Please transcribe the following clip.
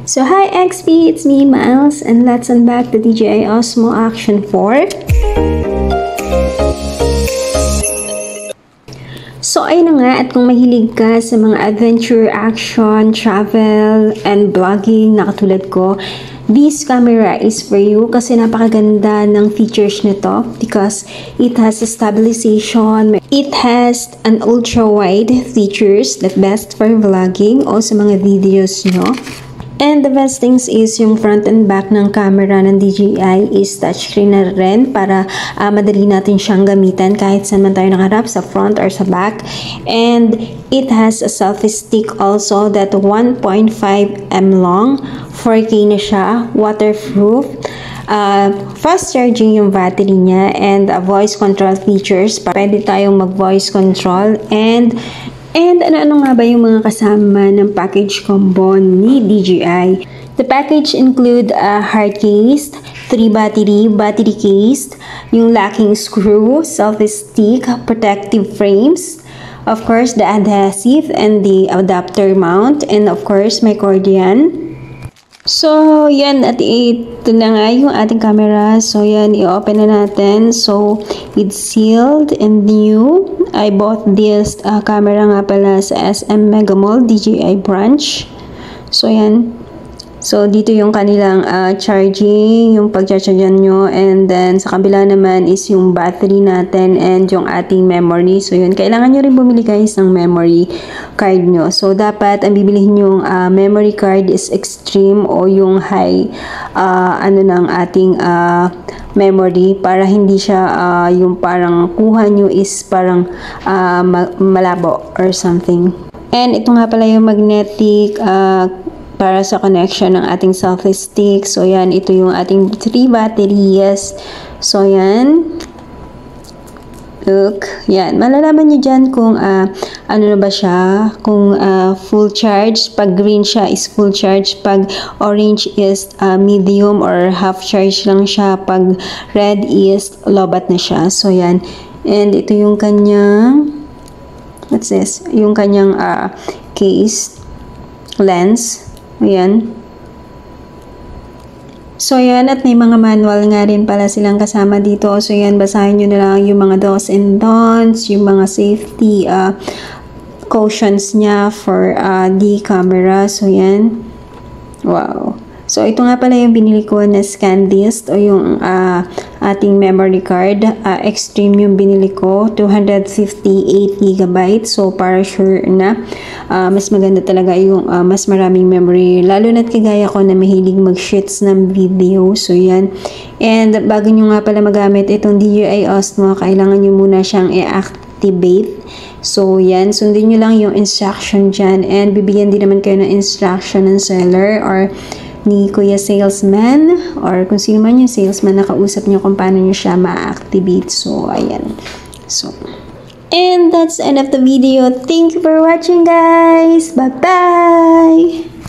So hi XP, it's me Miles and let's unbox the DJI Osmo Action 4. So ayun na nga, at kung mahilig ka sa mga adventure, action, travel, and vlogging na katulad ko, this camera is for you kasi napakaganda ng features nito because it has a stabilization, it has an ultra-wide features that best for vlogging o sa mga videos nyo. And the best things is yung front and back ng camera ng DJI is touchscreen na rin para madali natin siyang gamitan kahit saan man tayo nakaharap, sa front or sa back. And it has a selfie stick also that 1.5 long, 4K na siya, waterproof. Fast charging yung battery niya and voice control features. Pwede tayong mag-voice control and ano nga ba yung mga kasama ng package combo ni DJI? The package include a hard case, 3 battery case, yung locking screw, selfie stick, protective frames, of course the adhesive and the adapter mount, and of course may cord yan. So, yan, at ito na nga yung ating camera. So, yan, i-open na natin. So, it's sealed and new. I bought this camera nga pala sa SM Mega Mall, DJI branch. So, yan. So, dito yung kanilang charging, yung pag-chargean nyo. And then, sa kabila naman is yung battery natin and yung ating memory. So, yun. Kailangan nyo rin bumili guys ng memory card nyo. So, dapat ang bibilihin yung memory card is extreme o yung high ng ating memory para hindi siya yung parang kuha nyo is parang malabo or something. And ito nga pala yung magnetic para sa connection ng ating selfie stick. So, yan. Ito yung ating 3 batteries. So, yan. Look. Yan. Malalaman nyo dyan kung ano na ba siya. Kung full charge. Pag green siya is full charge. Pag orange is medium or half charge lang siya. Pag red is lobat na siya. So, yan. And ito yung kanyang what's this? Yung kanyang case lens. Ayan. So, yan. At may mga manual nga rin pala silang kasama dito. So, yan. Basahin nyo na lang yung mga do's and don'ts, yung mga safety cautions niya for the camera. So, yan. Wow. So, ito nga pala yung binili ko na SanDisk o yung ating memory card. Extreme yung binili ko. 258 GB. So, para sure na mas maganda talaga yung mas maraming memory. Lalo na't kagaya ko na mahilig mag-shoots ng video. So, yan. And bago nyo nga pala magamit itong DJI Osmo, kailangan nyo muna siyang i-activate. So, yan. Sundin nyo lang yung instruction dyan. And bibigyan din naman kayo ng instruction ng seller or ni Kuya Salesman or kung sino man yung salesman na kausap nyo kung paano nyo siya ma-activate. So, ayan. So, and that's the end of the video. Thank you for watching, guys. Bye-bye!